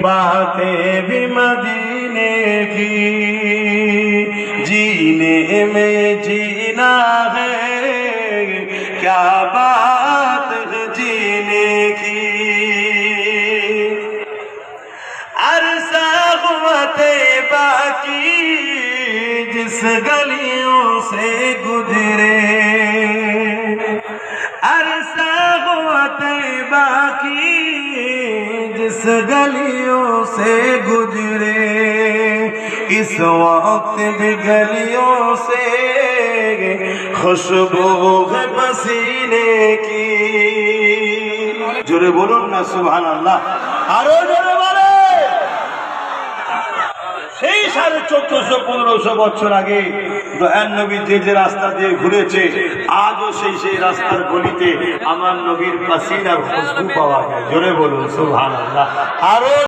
बातें भी मदीने की, जीने में जीना है क्या बात है जीने की। अरसा हुआते बाकी जिस गलियों से गुजरे, अरसा हुआते बाकी जिस गलियों से गुजरे, इस वक्त भी गलियों से खुशबू है पसीने की। जोरे बोलून ना सुभान अल्लाह, आरो जोरे बोले। সেই 1400-1500 বছর আগে দয়ার নবী যে রাস্তা দিয়ে ঘুরেছে, আজও সেই রাস্তার গলিতে আমার নবীর পাসিনার খুশবু পাওয়া যায়। জোরে বলুন সুবহানাল্লাহ। আরো